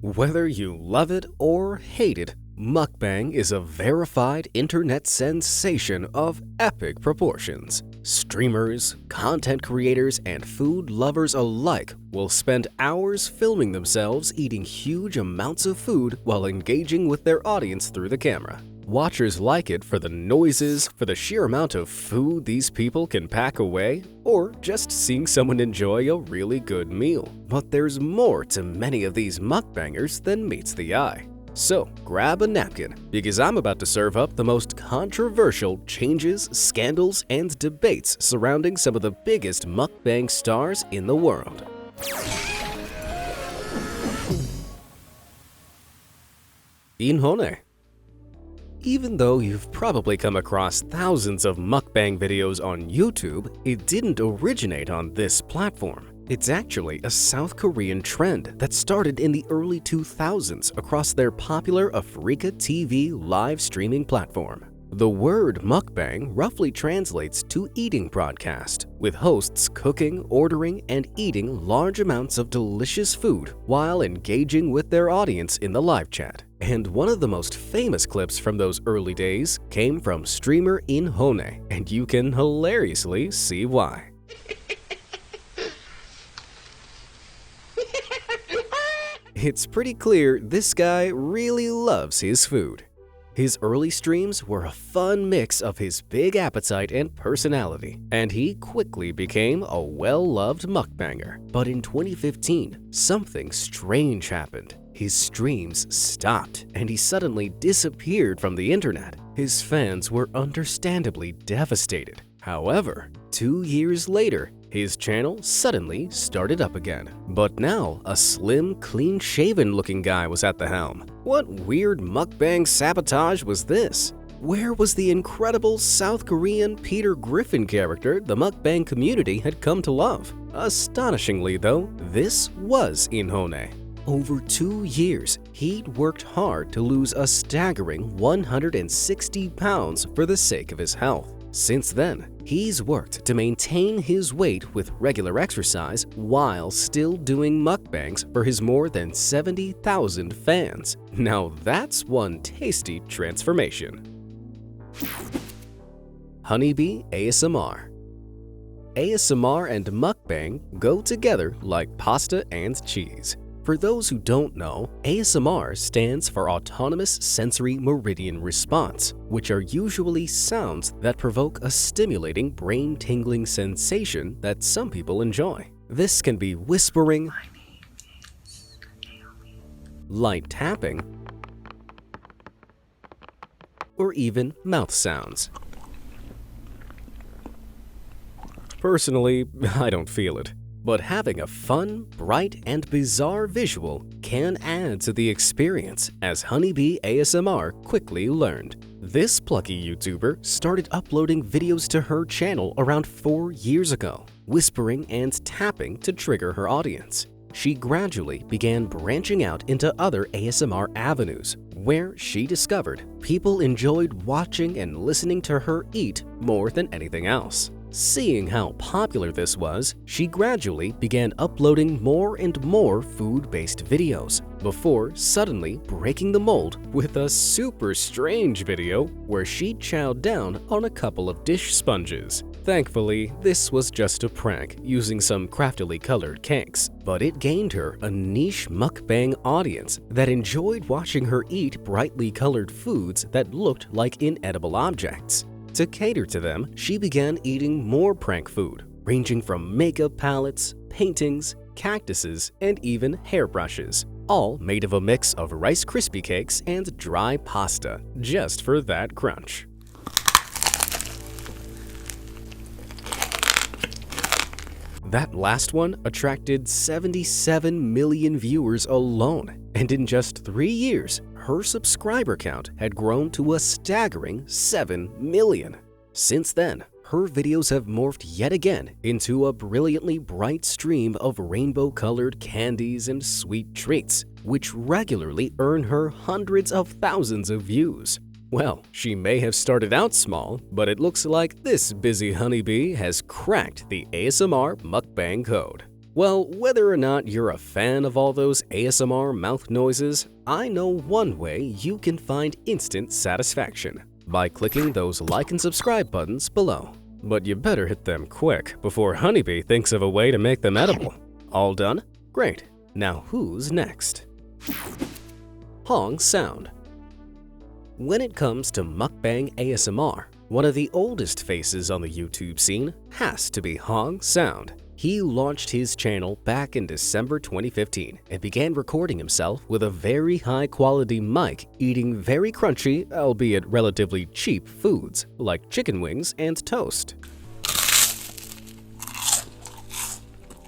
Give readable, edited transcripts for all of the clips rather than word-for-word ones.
Whether you love it or hate it, mukbang is a verified internet sensation of epic proportions. Streamers, content creators, and food lovers alike will spend hours filming themselves eating huge amounts of food while engaging with their audience through the camera. Watchers like it for the noises, for the sheer amount of food these people can pack away, or just seeing someone enjoy a really good meal. But there's more to many of these mukbangers than meets the eye. So grab a napkin, because I'm about to serve up the most controversial changes, scandals, and debates surrounding some of the biggest mukbang stars in the world. Inhone. Even though you've probably come across thousands of mukbang videos on YouTube, it didn't originate on this platform. It's actually a South Korean trend that started in the early 2000s across their popular Africa TV live streaming platform. The word mukbang roughly translates to eating broadcast, with hosts cooking, ordering, and eating large amounts of delicious food while engaging with their audience in the live chat. And one of the most famous clips from those early days came from streamer Inhone, and you can hilariously see why. It's pretty clear this guy really loves his food. His early streams were a fun mix of his big appetite and personality, and he quickly became a well-loved mukbanger. But in 2015, something strange happened. His streams stopped, and he suddenly disappeared from the internet. His fans were understandably devastated. However, 2 years later, his channel suddenly started up again. But now, a slim, clean-shaven looking guy was at the helm. What weird mukbang sabotage was this? Where was the incredible South Korean Peter Griffin character the mukbang community had come to love? Astonishingly though, this was Inhone. Over 2 years, he'd worked hard to lose a staggering 160 pounds for the sake of his health. Since then, he's worked to maintain his weight with regular exercise while still doing mukbangs for his more than 70,000 fans. Now that's one tasty transformation. Honeybee ASMR. ASMR and mukbang go together like pasta and cheese. For those who don't know, ASMR stands for Autonomous Sensory Meridian Response, which are usually sounds that provoke a stimulating brain-tingling sensation that some people enjoy. This can be whispering, light tapping, or even mouth sounds. Personally, I don't feel it. But having a fun, bright, and bizarre visual can add to the experience, as Honeybee ASMR quickly learned. This plucky YouTuber started uploading videos to her channel around 4 years ago, whispering and tapping to trigger her audience. She gradually began branching out into other ASMR avenues, where she discovered people enjoyed watching and listening to her eat more than anything else. Seeing how popular this was, she gradually began uploading more and more food-based videos, before suddenly breaking the mold with a super strange video where she chowed down on a couple of dish sponges. Thankfully, this was just a prank using some craftily colored cakes, but it gained her a niche mukbang audience that enjoyed watching her eat brightly colored foods that looked like inedible objects. To cater to them, she began eating more prank food, ranging from makeup palettes, paintings, cactuses, and even hairbrushes, all made of a mix of Rice Krispie cakes and dry pasta, just for that crunch. That last one attracted 77 million viewers alone, and in just 3 years, her subscriber count had grown to a staggering 7 million. Since then, her videos have morphed yet again into a brilliantly bright stream of rainbow-colored candies and sweet treats, which regularly earn her hundreds of thousands of views. Well, she may have started out small, but it looks like this busy honeybee has cracked the ASMR mukbang code. Well, whether or not you're a fan of all those ASMR mouth noises, I know one way you can find instant satisfaction by clicking those like and subscribe buttons below. But you better hit them quick before Honeybee thinks of a way to make them edible. All done? Great. Now who's next? Hong sound. When it comes to mukbang ASMR, one of the oldest faces on the YouTube scene has to be Hong Sound. He launched his channel back in December 2015 and began recording himself with a very high-quality mic eating very crunchy, albeit relatively cheap foods like chicken wings and toast.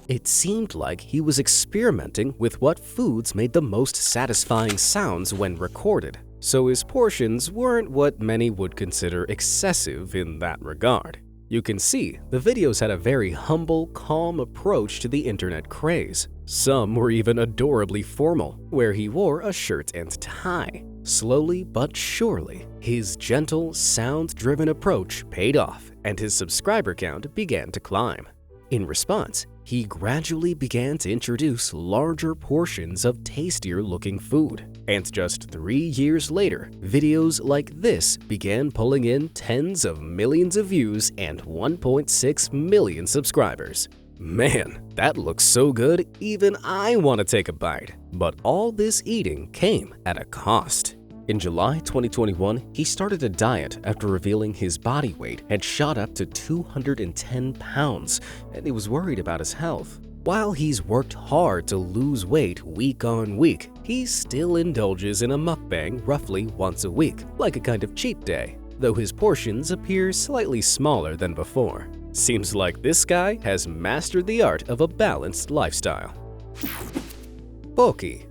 It seemed like he was experimenting with what foods made the most satisfying sounds when recorded, so his portions weren't what many would consider excessive in that regard. You can see the videos had a very humble, calm approach to the internet craze. Some were even adorably formal, where he wore a shirt and tie. Slowly but surely, his gentle, sound-driven approach paid off, and his subscriber count began to climb. In response, he gradually began to introduce larger portions of tastier-looking food. And just 3 years later, videos like this began pulling in tens of millions of views and 1.6 million subscribers. Man, that looks so good, even I want to take a bite. But all this eating came at a cost. In July 2021, he started a diet after revealing his body weight had shot up to 210 pounds, and he was worried about his health. While he's worked hard to lose weight week on week, he still indulges in a mukbang roughly once a week, like a kind of cheat day, though his portions appear slightly smaller than before. Seems like this guy has mastered the art of a balanced lifestyle. Bok-hee.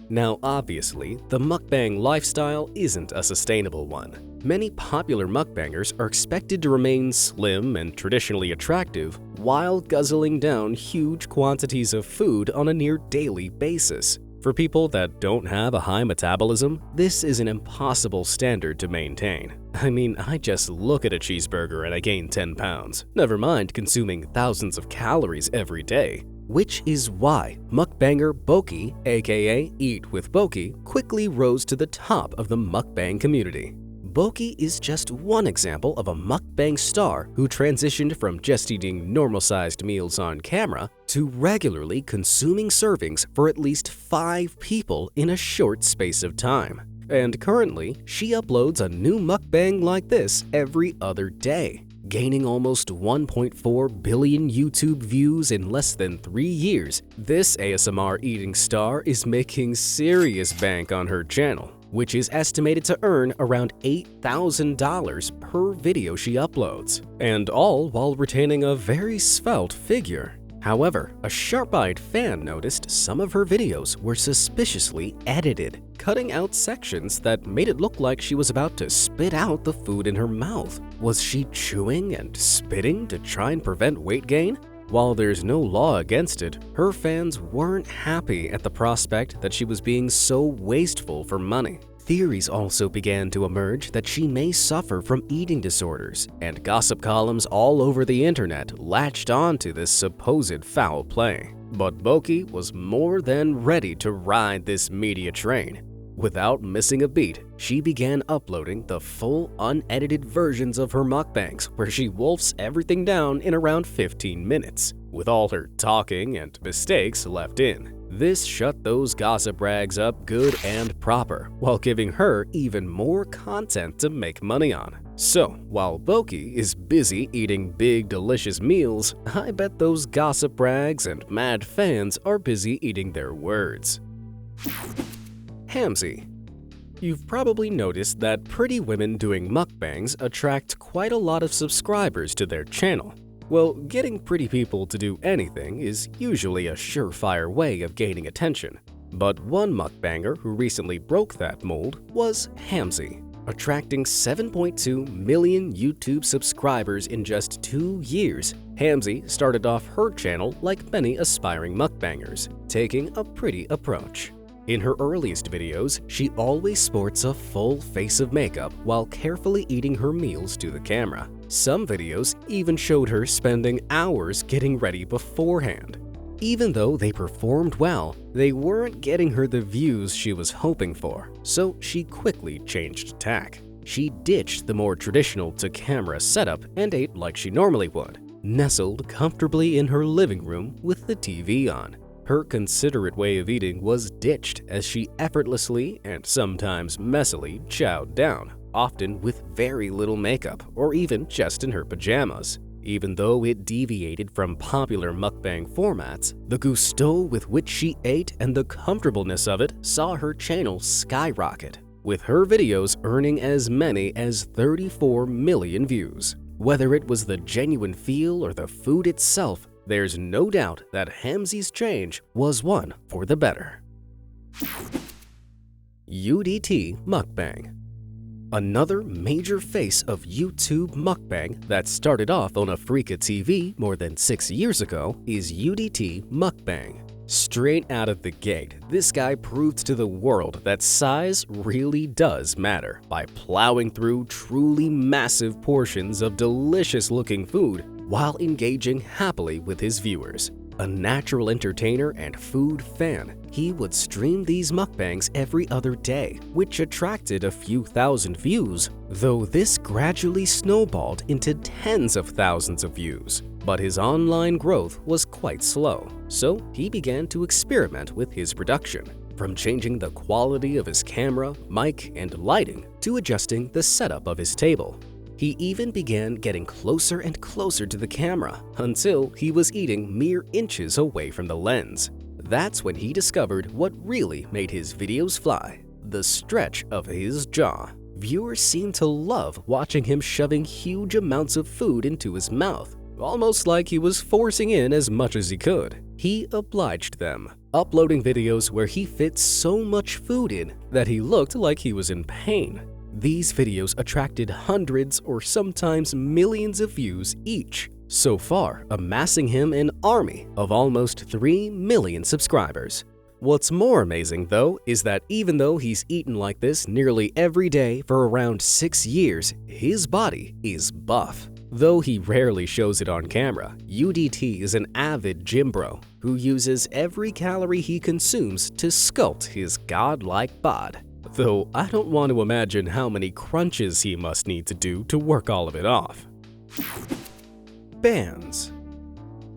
Now obviously, the mukbang lifestyle isn't a sustainable one. Many popular mukbangers are expected to remain slim and traditionally attractive while guzzling down huge quantities of food on a near daily basis. For people that don't have a high metabolism, this is an impossible standard to maintain. I mean, I just look at a cheeseburger and I gain 10 pounds, never mind consuming thousands of calories every day. Which is why mukbanger bok-hee, aka Eat with Bok-hee, quickly rose to the top of the mukbang community. Bok-hee is just one example of a mukbang star who transitioned from just eating normal-sized meals on camera to regularly consuming servings for at least 5 people in a short space of time. And currently, she uploads a new mukbang like this every other day, gaining almost 1.4 billion YouTube views in less than 3 years. This ASMR eating star is making serious bank on her channel, which is estimated to earn around $8,000 per video she uploads, and all while retaining a very svelte figure. However, a sharp-eyed fan noticed some of her videos were suspiciously edited, cutting out sections that made it look like she was about to spit out the food in her mouth. Was she chewing and spitting to try and prevent weight gain? While there's no law against it, her fans weren't happy at the prospect that she was being so wasteful for money. Theories also began to emerge that she may suffer from eating disorders, and gossip columns all over the internet latched onto this supposed foul play. But Bok-hee was more than ready to ride this media train. Without missing a beat, she began uploading the full unedited versions of her mukbangs where she wolfs everything down in around 15 minutes, with all her talking and mistakes left in. This shut those gossip rags up good and proper, while giving her even more content to make money on. So, while Bok-hee is busy eating big delicious meals, I bet those gossip rags and mad fans are busy eating their words. Hamzy. You've probably noticed that pretty women doing mukbangs attract quite a lot of subscribers to their channel. Well, getting pretty people to do anything is usually a surefire way of gaining attention. But one mukbanger who recently broke that mold was Hamzy, attracting 7.2 million YouTube subscribers in just 2 years. Hamzy started off her channel like many aspiring mukbangers, taking a pretty approach. In her earliest videos, she always sports a full face of makeup while carefully eating her meals to the camera. Some videos even showed her spending hours getting ready beforehand. even though they performed well, they weren't getting her the views she was hoping for, so she quickly changed tack. She ditched the more traditional to-camera setup and ate like she normally would, nestled comfortably in her living room with the TV on. Her considerate way of eating was ditched as she effortlessly and sometimes messily chowed down, often with very little makeup or even just in her pajamas. Even though it deviated from popular mukbang formats, the gusto with which she ate and the comfortableness of it saw her channel skyrocket, with her videos earning as many as 34 million views. Whether it was the genuine feel or the food itself, there's no doubt that Hamzy's change was one for the better. UDT Mukbang. Another major face of YouTube mukbang that started off on Afrika TV more than 6 years ago is UDT Mukbang. Straight out of the gate, this guy proved to the world that size really does matter by plowing through truly massive portions of delicious-looking food while engaging happily with his viewers. A natural entertainer and food fan, he would stream these mukbangs every other day, which attracted a few thousand views, though this gradually snowballed into tens of thousands of views. But his online growth was quite slow, so he began to experiment with his production, from changing the quality of his camera, mic, and lighting to adjusting the setup of his table. He even began getting closer and closer to the camera until he was eating mere inches away from the lens. That's when he discovered what really made his videos fly: the stretch of his jaw. Viewers seemed to love watching him shoving huge amounts of food into his mouth, almost like he was forcing in as much as he could. He obliged them, uploading videos where he fit so much food in that he looked like he was in pain. These videos attracted hundreds or sometimes millions of views each, so far amassing him an army of almost 3 million subscribers. What's more amazing, though, is that even though he's eaten like this nearly every day for around 6 years, his body is buff. Though he rarely shows it on camera, UDT is an avid gym bro who uses every calorie he consumes to sculpt his godlike bod. Though I don't want to imagine how many crunches he must need to do to work all of it off. Bands.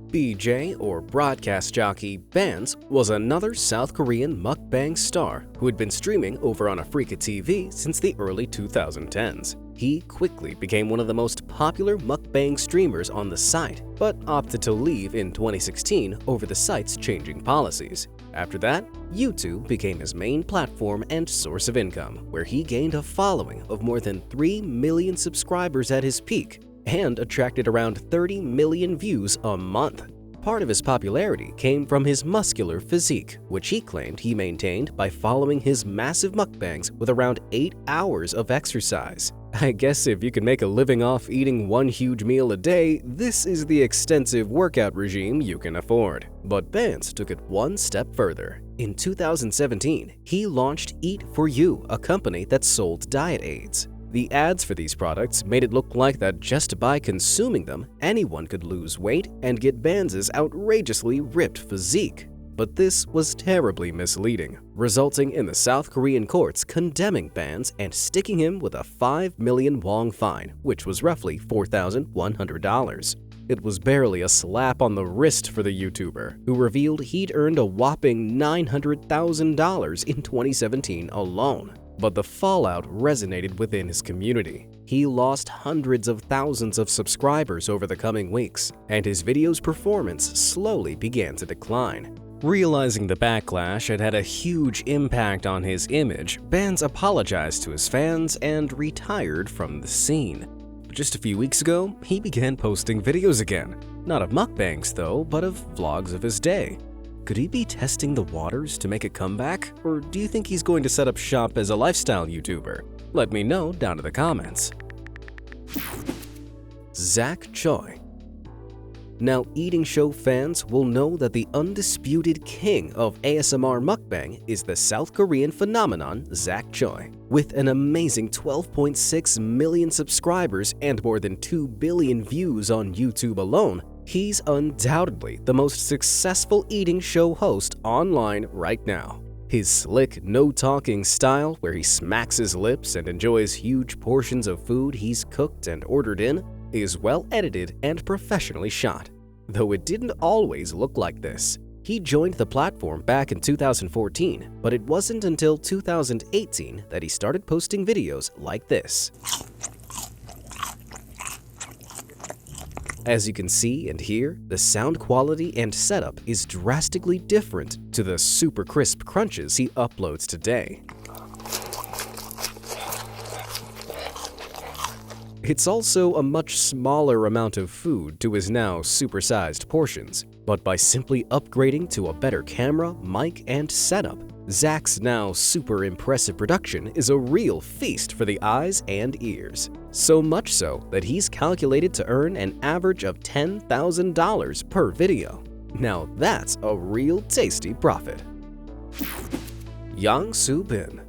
BJ, or broadcast jockey Bands, was another South Korean mukbang star who had been streaming over on Afrika TV since the early 2010s. He quickly became one of the most popular mukbang streamers on the site, but opted to leave in 2016 over the site's changing policies. After that, YouTube became his main platform and source of income, where he gained a following of more than 3 million subscribers at his peak and attracted around 30 million views a month. Part of his popularity came from his muscular physique, which he claimed he maintained by following his massive mukbangs with around 8 hours of exercise. I guess if you can make a living off eating one huge meal a day, this is the extensive workout regime you can afford. But Bands took it one step further. In 2017, he launched Eat For You, a company that sold diet aids. The ads for these products made it look like that just by consuming them, anyone could lose weight and get Bands' outrageously ripped physique. But this was terribly misleading, resulting in the South Korean courts condemning Bands and sticking him with a 5 million won fine, which was roughly $4,100. It was barely a slap on the wrist for the YouTuber, who revealed he'd earned a whopping $900,000 in 2017 alone. But the fallout resonated within his community. He lost hundreds of thousands of subscribers over the coming weeks, and his video's performance slowly began to decline. Realizing the backlash had had a huge impact on his image, Bands apologized to his fans and retired from the scene. Just a few weeks ago, he began posting videos again. Not of mukbangs though, but of vlogs of his day. Could he be testing the waters to make a comeback? Or do you think he's going to set up shop as a lifestyle YouTuber? Let me know down in the comments. Zach Choi. Now, eating show fans will know that the undisputed king of ASMR mukbang is the South Korean phenomenon Zach Choi. With an amazing 12.6 million subscribers and more than 2 billion views on YouTube alone, He's undoubtedly the most successful eating show host online right now. His slick, no-talking style, where he smacks his lips and enjoys huge portions of food he's cooked and ordered in, is well edited and professionally shot. Though it didn't always look like this. He joined the platform back in 2014, but it wasn't until 2018 that he started posting videos like this. As you can see and hear, the sound quality and setup is drastically different to the super crisp crunches he uploads today. It's also a much smaller amount of food to his now supersized portions, but by simply upgrading to a better camera, mic, and setup, Zach's now super impressive production is a real feast for the eyes and ears. So much so that he's calculated to earn an average of $10,000 per video. Now that's a real tasty profit. Soo-bin.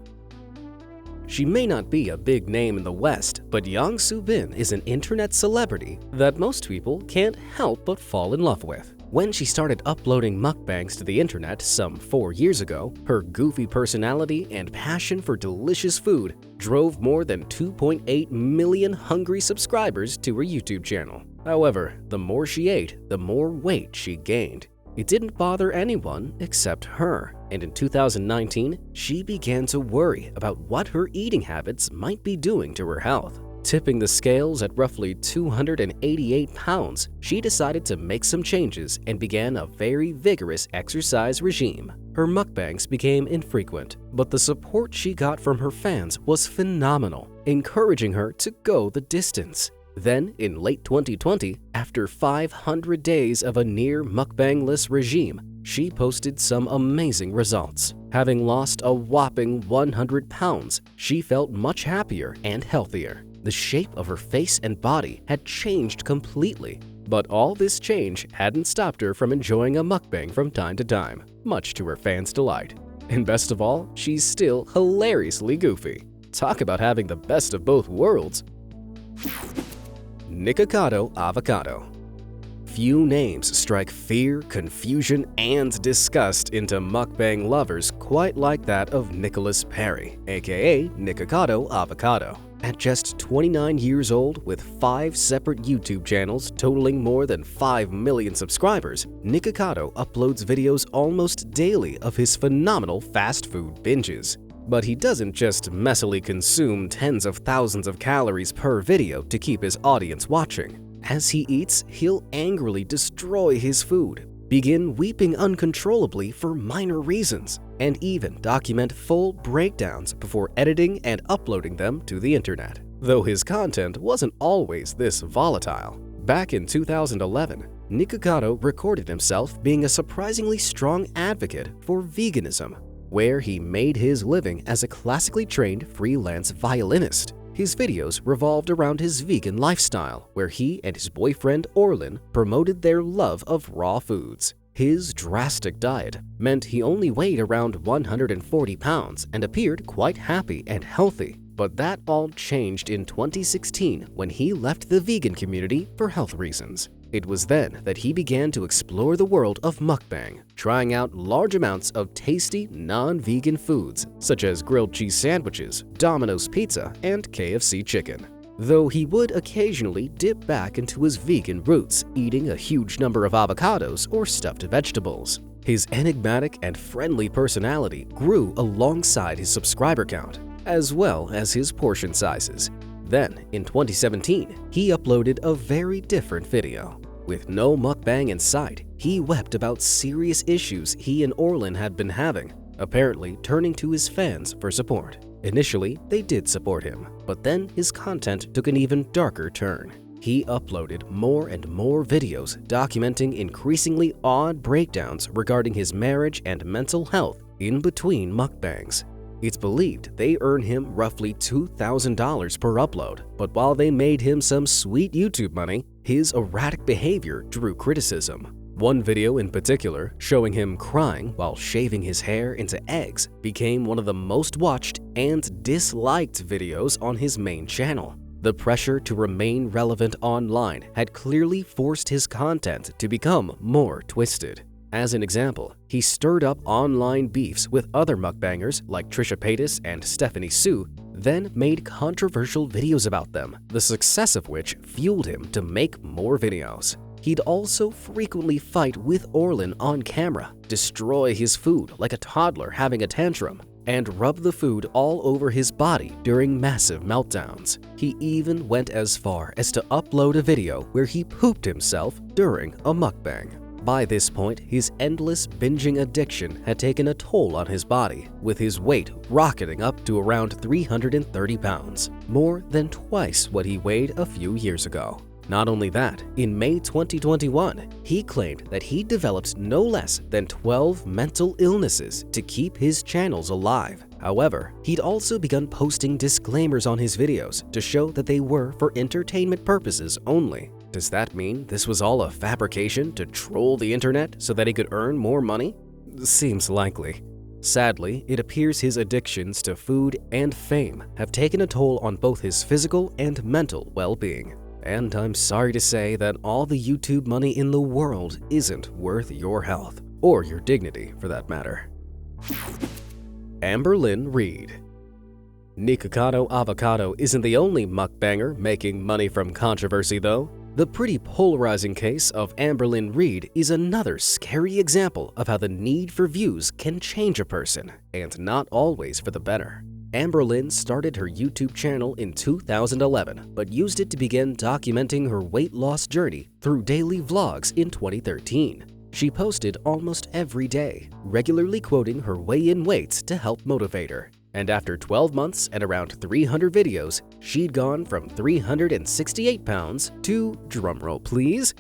She may not be a big name in the West, but Soo-bin is an internet celebrity that most people can't help but fall in love with. When she started uploading mukbangs to the internet some 4 years ago, her goofy personality and passion for delicious food drove more than 2.8 million hungry subscribers to her YouTube channel. However, the more she ate, the more weight she gained. It didn't bother anyone except her, and in 2019, she began to worry about what her eating habits might be doing to her health. Tipping the scales at roughly 288 pounds, she decided to make some changes and began a very vigorous exercise regime. Her mukbangs became infrequent, but the support she got from her fans was phenomenal, encouraging her to go the distance. Then, in late 2020, after 500 days of a near mukbangless regime, she posted some amazing results. Having lost a whopping 100 pounds, she felt much happier and healthier. The shape of her face and body had changed completely. But all this change hadn't stopped her from enjoying a mukbang from time to time, much to her fans' delight. And best of all, she's still hilariously goofy. Talk about having the best of both worlds. Nikocado Avocado. Few names strike fear, confusion, and disgust into mukbang lovers quite like that of Nicholas Perry, aka Nikocado Avocado. At just 29 years old, with 5 separate YouTube channels totaling more than 5 million subscribers, Nikocado uploads videos almost daily of his phenomenal fast food binges. But he doesn't just messily consume tens of thousands of calories per video to keep his audience watching. As he eats, he'll angrily destroy his food, begin weeping uncontrollably for minor reasons, and even document full breakdowns before editing and uploading them to the internet. Though his content wasn't always this volatile. Back in 2011, Nikocado recorded himself being a surprisingly strong advocate for veganism, where he made his living as a classically trained freelance violinist. His videos revolved around his vegan lifestyle, where he and his boyfriend Orlin promoted their love of raw foods. His drastic diet meant he only weighed around 140 pounds and appeared quite happy and healthy. But that all changed in 2016 when he left the vegan community for health reasons. It was then that he began to explore the world of mukbang, trying out large amounts of tasty, non-vegan foods such as grilled cheese sandwiches, Domino's pizza, and KFC chicken. Though he would occasionally dip back into his vegan roots, eating a huge number of avocados or stuffed vegetables. His enigmatic and friendly personality grew alongside his subscriber count, as well as his portion sizes. Then, in 2017, he uploaded a very different video. With no mukbang in sight, he wept about serious issues he and Orlin had been having, apparently turning to his fans for support. Initially, they did support him, but then his content took an even darker turn. He uploaded more and more videos documenting increasingly odd breakdowns regarding his marriage and mental health in between mukbangs. It's believed they earn him roughly $2,000 per upload, but while they made him some sweet YouTube money, his erratic behavior drew criticism. One video in particular, showing him crying while shaving his hair into eggs, became one of the most watched and disliked videos on his main channel. The pressure to remain relevant online had clearly forced his content to become more twisted. As an example, he stirred up online beefs with other mukbangers like Trisha Paytas and Stephanie Soo, then made controversial videos about them, the success of which fueled him to make more videos. He'd also frequently fight with Orlin on camera, destroy his food like a toddler having a tantrum, and rub the food all over his body during massive meltdowns. He even went as far as to upload a video where he pooped himself during a mukbang. By this point, his endless binging addiction had taken a toll on his body, with his weight rocketing up to around 330 pounds, more than twice what he weighed a few years ago. Not only that, in May 2021, he claimed that he developed no less than 12 mental illnesses to keep his channels alive. However, he'd also begun posting disclaimers on his videos to show that they were for entertainment purposes only. Does that mean this was all a fabrication to troll the internet so that he could earn more money? Seems likely. Sadly, it appears his addictions to food and fame have taken a toll on both his physical and mental well-being. And I'm sorry to say that all the YouTube money in the world isn't worth your health, or your dignity for that matter. Amberlynn Reid. Nikocado Avocado isn't the only mukbanger making money from controversy though. The pretty polarizing case of Amberlynn Reid is another scary example of how the need for views can change a person, and not always for the better. Amberlynn started her YouTube channel in 2011, but used it to begin documenting her weight loss journey through daily vlogs in 2013. She posted almost every day, regularly quoting her weigh-in weights to help motivate her. And after 12 months and around 300 videos, she'd gone from 368 pounds to, drumroll please,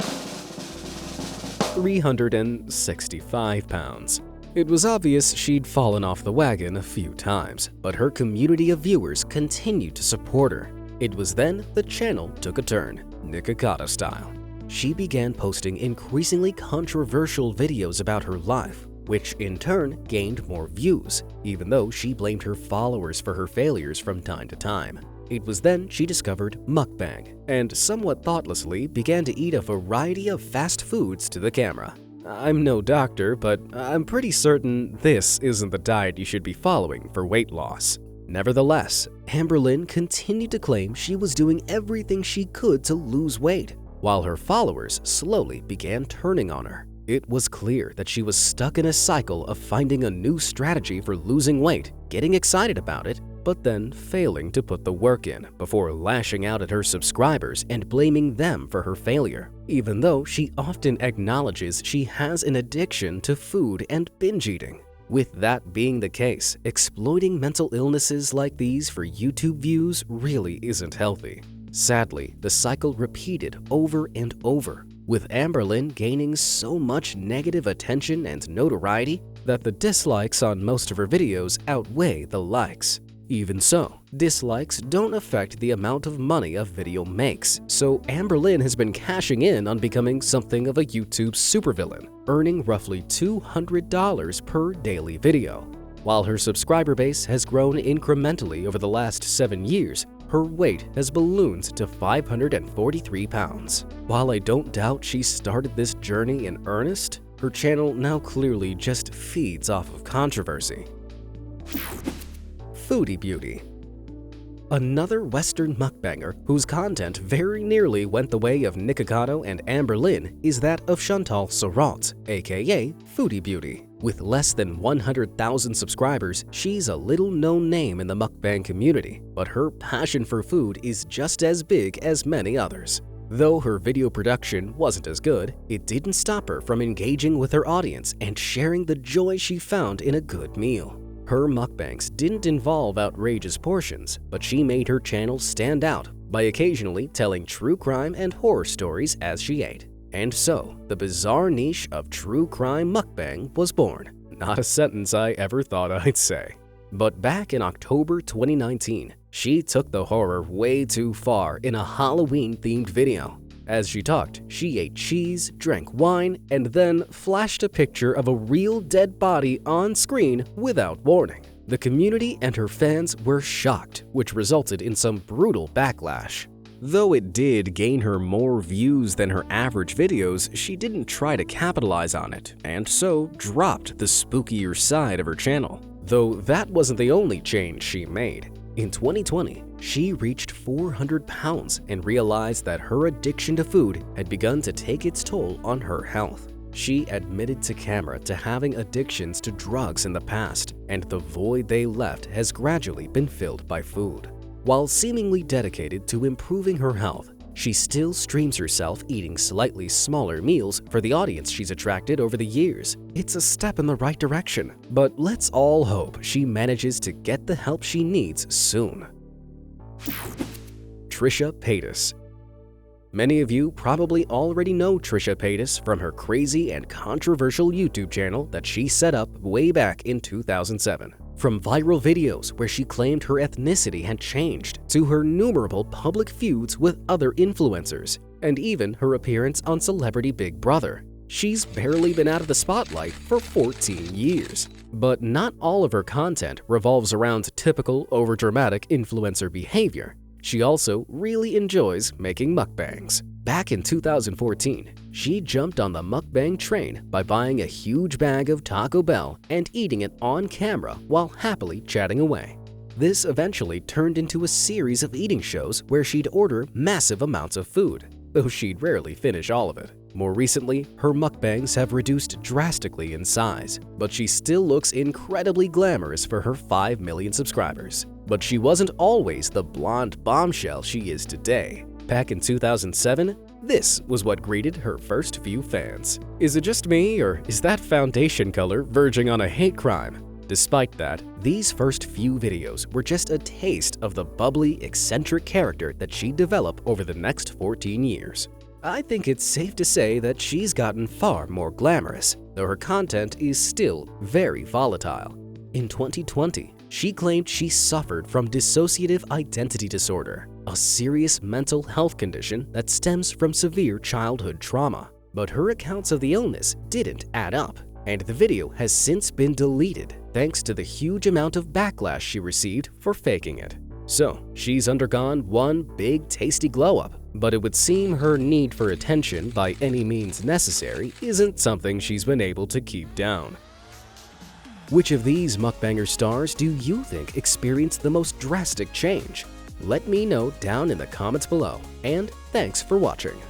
365 pounds. It was obvious she'd fallen off the wagon a few times, but her community of viewers continued to support her. It was then the channel took a turn, Nikocado style. She began posting increasingly controversial videos about her life, which in turn gained more views, even though she blamed her followers for her failures from time to time. It was then she discovered mukbang, and somewhat thoughtlessly began to eat a variety of fast foods to the camera. I'm no doctor, but I'm pretty certain this isn't the diet you should be following for weight loss. Nevertheless, Amberlynn continued to claim she was doing everything she could to lose weight, while her followers slowly began turning on her. It was clear that she was stuck in a cycle of finding a new strategy for losing weight, getting excited about it, but then failing to put the work in before lashing out at her subscribers and blaming them for her failure, even though she often acknowledges she has an addiction to food and binge eating. With that being the case, exploiting mental illnesses like these for YouTube views really isn't healthy. Sadly, the cycle repeated over and over, with Amberlynn gaining so much negative attention and notoriety that the dislikes on most of her videos outweigh the likes. Even so, dislikes don't affect the amount of money a video makes, so Amberlynn has been cashing in on becoming something of a YouTube supervillain, earning roughly $200 per daily video. While her subscriber base has grown incrementally over the last 7 years, her weight has ballooned to 543 pounds. While I don't doubt she started this journey in earnest, her channel now clearly just feeds off of controversy. Foodie Beauty. Another Western mukbanger whose content very nearly went the way of Nikocado and Amberlynn is that of Chantal Sorrent, aka Foodie Beauty. With less than 100,000 subscribers, she's a little-known name in the mukbang community, but her passion for food is just as big as many others. Though her video production wasn't as good, it didn't stop her from engaging with her audience and sharing the joy she found in a good meal. Her mukbangs didn't involve outrageous portions, but she made her channel stand out by occasionally telling true crime and horror stories as she ate. And so, the bizarre niche of true crime mukbang was born. Not a sentence I ever thought I'd say. But back in October 2019, she took the horror way too far in a Halloween-themed video. As she talked, she ate cheese, drank wine, and then flashed a picture of a real dead body on screen without warning. The community and her fans were shocked, which resulted in some brutal backlash. Though it did gain her more views than her average videos, she didn't try to capitalize on it, and so dropped the spookier side of her channel. Though that wasn't the only change she made. In 2020, she reached 400 pounds and realized that her addiction to food had begun to take its toll on her health. She admitted to camera to having addictions to drugs in the past, and the void they left has gradually been filled by food. While seemingly dedicated to improving her health, she still streams herself eating slightly smaller meals for the audience she's attracted over the years. It's a step in the right direction, but let's all hope she manages to get the help she needs soon. Trisha Paytas. Many of you probably already know Trisha Paytas from her crazy and controversial YouTube channel that she set up way back in 2007. From viral videos where she claimed her ethnicity had changed, to her numerable public feuds with other influencers, and even her appearance on Celebrity Big Brother. She's barely been out of the spotlight for 14 years. But not all of her content revolves around typical overdramatic influencer behavior. She also really enjoys making mukbangs. Back in 2014, she jumped on the mukbang train by buying a huge bag of Taco Bell and eating it on camera while happily chatting away. This eventually turned into a series of eating shows where she'd order massive amounts of food, though she'd rarely finish all of it. More recently, her mukbangs have reduced drastically in size, but she still looks incredibly glamorous for her 5 million subscribers. But she wasn't always the blonde bombshell she is today. Back in 2007, this was what greeted her first few fans. Is it just me, or is that foundation color verging on a hate crime? Despite that, these first few videos were just a taste of the bubbly, eccentric character that she'd develop over the next 14 years. I think it's safe to say that she's gotten far more glamorous, though her content is still very volatile. In 2020, she claimed she suffered from dissociative identity disorder, a serious mental health condition that stems from severe childhood trauma. But her accounts of the illness didn't add up, and the video has since been deleted thanks to the huge amount of backlash she received for faking it. So, she's undergone one big tasty glow-up, but it would seem her need for attention by any means necessary isn't something she's been able to keep down. Which of these mukbanger stars do you think experienced the most drastic change? Let me know down in the comments below, and thanks for watching.